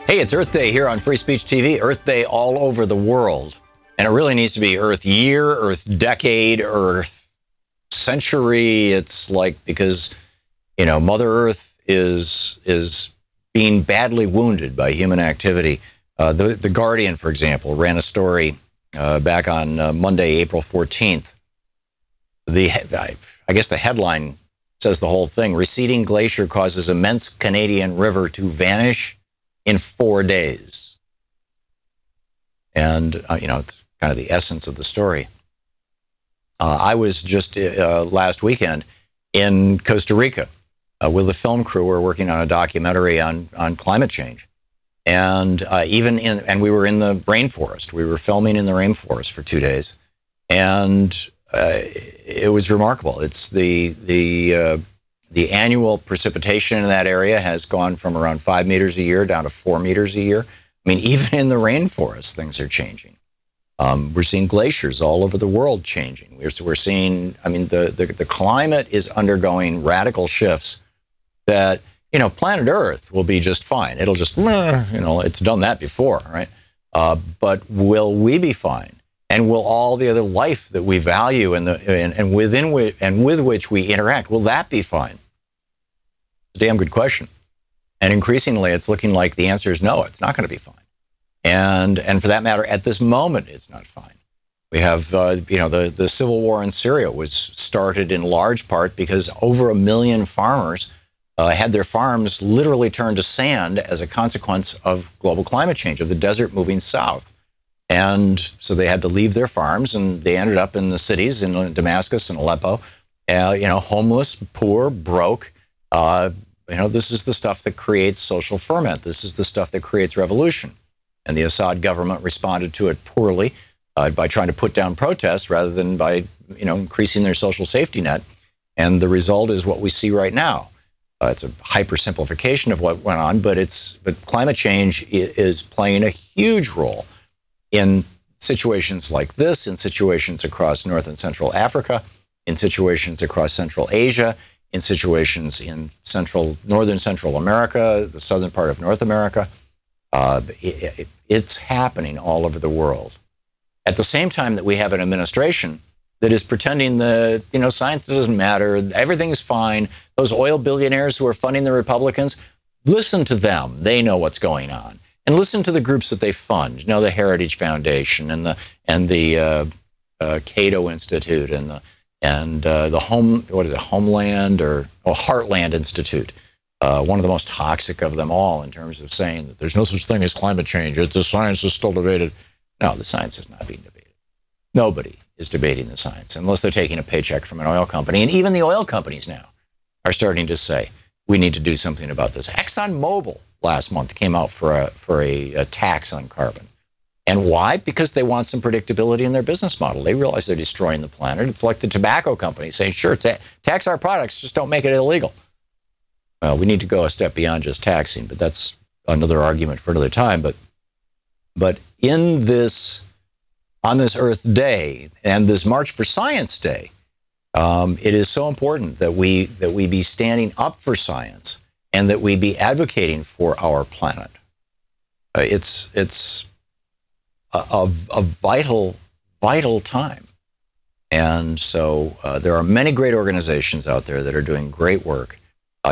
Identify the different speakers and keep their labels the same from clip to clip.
Speaker 1: Hey, it's Earth Day here on Free Speech TV, Earth Day all over the world. And it really needs to be Earth year, Earth decade, Earth century. It's like, because, you know, Mother Earth is being badly wounded by human activity. The Guardian, for example, ran a story back on Monday, April 14th. I guess the headline says the whole thing. Receding glacier causes immense Canadian river to vanish in 4 days. And, you know, it's kind of the essence of the story. I was just last weekend in Costa Rica with a film crew. We're working on a documentary on climate change. And and we were in the rainforest. We were filming in the rainforest for 2 days. And it was remarkable. It's the annual precipitation in that area has gone from around 5 meters a year down to 4 meters a year. I mean, even in the rainforest, things are changing. We're seeing glaciers all over the world changing. We're seeing, I mean, the climate is undergoing radical shifts that, you know, planet Earth will be just fine. It'll just, you know, it's done that before, right? But will we be fine? And will all the other life that we value and with which we interact, will that be fine? It's a damn good question. And increasingly, it's looking like the answer is no, it's not going to be fine. And for that matter, at this moment, it's not fine. We have, you know, the civil war in Syria was started in large part because over 1 million farmers had their farms literally turned to sand as a consequence of global climate change, of the desert moving south. And so they had to leave their farms, and they ended up in the cities in Damascus and Aleppo, you know, homeless, poor, broke. You know, this is the stuff that creates social ferment. This is the stuff that creates revolution. And the Assad government responded to it poorly by trying to put down protests rather than by, you know, increasing their social safety net. And the result is what we see right now. It's a hypersimplification of what went on, but climate change is playing a huge role in situations like this, in situations across North and Central Africa, in situations across Central Asia, in situations in Northern Central America, the southern part of North America. It's happening all over the world. At the same time that we have an administration that is pretending that, you know, science doesn't matter, everything's fine. Those oil billionaires who are funding the Republicans, listen to them. They know what's going on. And listen to the groups that they fund. You know, the Heritage Foundation and the Cato Institute and the Homeland or Heartland Institute. One of the most toxic of them all in terms of saying that there's no such thing as climate change. The science is still debated. No, the science is not being debated. Nobody is debating the science unless they're taking a paycheck from an oil company. And even the oil companies now are starting to say, we need to do something about this. ExxonMobil last month came out for a tax on carbon. And why? Because they want some predictability in their business model. They realize they're destroying the planet. It's like the tobacco company saying, sure, tax our products, just don't make it illegal. We need to go a step beyond just taxing, but that's another argument for another time. But in this, on this Earth Day and this March for Science Day, it is so important that we be standing up for science and that we be advocating for our planet. It's a vital time. And so there are many great organizations out there that are doing great work.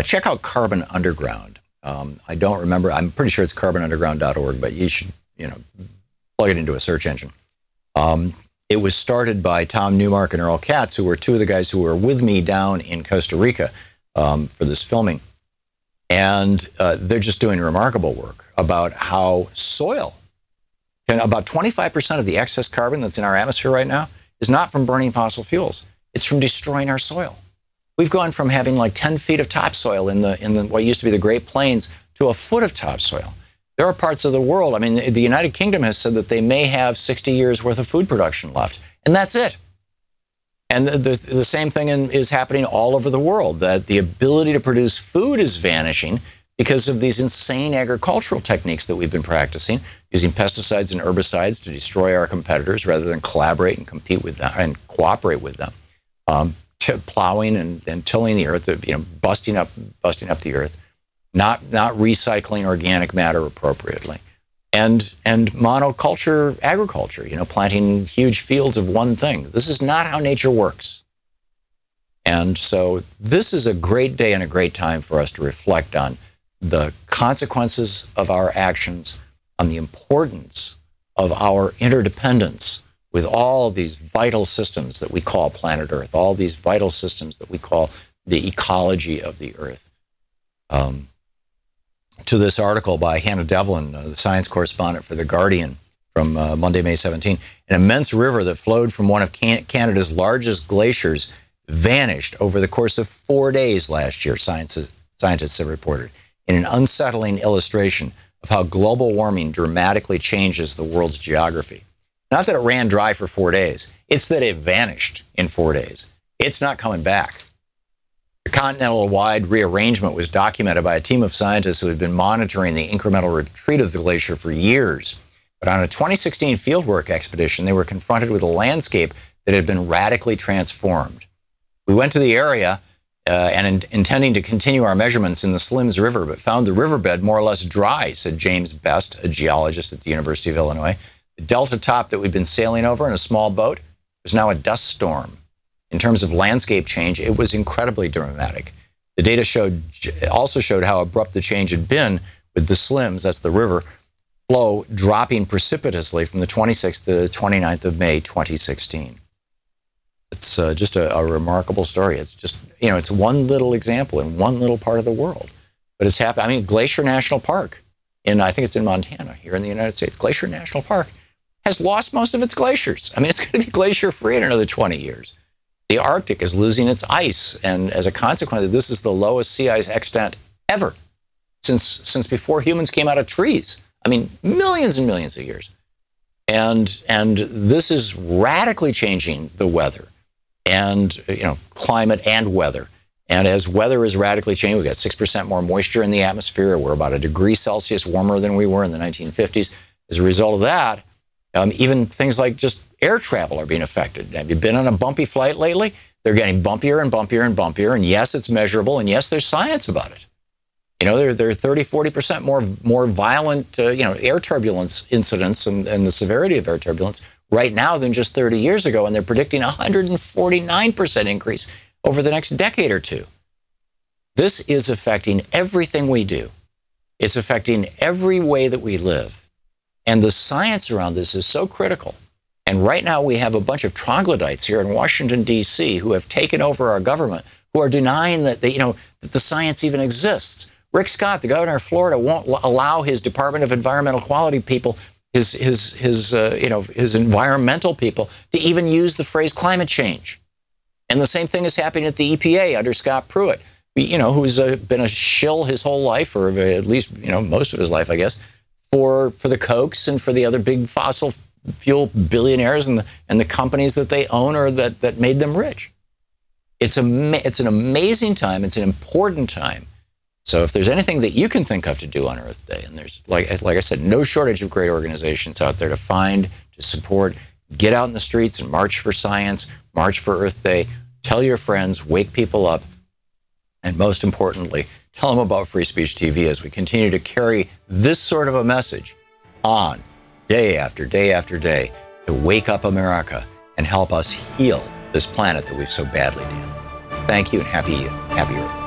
Speaker 1: Check out Carbon Underground. I don't remember, I'm pretty sure it's carbonunderground.org, but you should, you know, plug it into a search engine. It was started by Tom Newmark and Earl Katz, who were two of the guys who were with me down in Costa Rica for this filming. And they're just doing remarkable work about how soil, and about 25% of the excess carbon that's in our atmosphere right now is not from burning fossil fuels. It's from destroying our soil. We've gone from having like 10 feet of topsoil in the what used to be the Great Plains to a foot of topsoil. There are parts of the world, I mean, the United Kingdom has said that they may have 60 years worth of food production left, and that's it. And the same thing is happening all over the world, that the ability to produce food is vanishing because of these insane agricultural techniques that we've been practicing, using pesticides and herbicides to destroy our competitors rather than collaborate and compete with them and cooperate with them. Plowing and tilling the earth, you know, busting up the earth. not recycling organic matter appropriately, and monoculture agriculture, planting huge fields of one thing. This is not how nature works. And so this is a great day and a great time for us to reflect on the consequences of our actions, on the importance of our interdependence with all these vital systems that we call planet Earth, all these vital systems that we call the ecology of the Earth. To this article by Hannah Devlin, the science correspondent for The Guardian, from Monday, May 17, an immense river that flowed from one of Canada's largest glaciers vanished over the course of 4 days last year, scientists have reported, in an unsettling illustration of how global warming dramatically changes the world's geography. Not that it ran dry for 4 days, it's that it vanished in 4 days. It's not coming back. The continental-wide rearrangement was documented by a team of scientists who had been monitoring the incremental retreat of the glacier for years. But on a 2016 fieldwork expedition, they were confronted with a landscape that had been radically transformed. We went to the area intending to continue our measurements in the Slims River, but found the riverbed more or less dry, said James Best, a geologist at the University of Illinois. The delta top that we'd been sailing over in a small boat was now a dust storm. In terms of landscape change, it was incredibly dramatic. The data also showed how abrupt the change had been with the Slims, that's the river, flow dropping precipitously from the 26th to the 29th of May, 2016. It's just a remarkable story. It's just, it's one little example in one little part of the world. But it's happened. I mean, Glacier National Park, I think it's in Montana, here in the United States, Glacier National Park has lost most of its glaciers. I mean, it's going to be glacier-free in another 20 years. The Arctic is losing its ice, and as a consequence, this is the lowest sea ice extent ever since before humans came out of trees. I mean, millions and millions of years. And this is radically changing the weather and, climate and weather. And as weather is radically changing, we've got 6% more moisture in the atmosphere. We're about 1 degree Celsius warmer than we were in the 1950s. As a result of that, even things like just air travel are being affected. Have you been on a bumpy flight lately? They're getting bumpier and bumpier and bumpier. And yes, it's measurable. And yes, there's science about it. There are 30-40% more violent, air turbulence incidents and the severity of air turbulence right now than just 30 years ago. And they're predicting a 149% increase over the next decade or two. This is affecting everything we do. It's affecting every way that we live. And the science around this is so critical. And right now we have a bunch of troglodytes here in Washington, D.C. who have taken over our government, who are denying that that the science even exists. Rick Scott, the governor of Florida, won't allow his Department of Environmental Quality people, his environmental people, to even use the phrase climate change. And the same thing is happening at the EPA under Scott Pruitt, who's been a shill his whole life, or at least most of his life, I guess, for the Kochs and for the other big fossil fuel billionaires and the companies that they own or that made them rich. It's an amazing time. It's an important time. So if there's anything that you can think of to do on Earth Day, and there's, like I said, no shortage of great organizations out there to find, to support, get out in the streets and march for science, march for Earth Day, tell your friends, wake people up, and most importantly, tell them about Free Speech TV as we continue to carry this sort of a message on day after day after day to wake up America and help us heal this planet that we've so badly damaged. Thank you and happy Earth Day.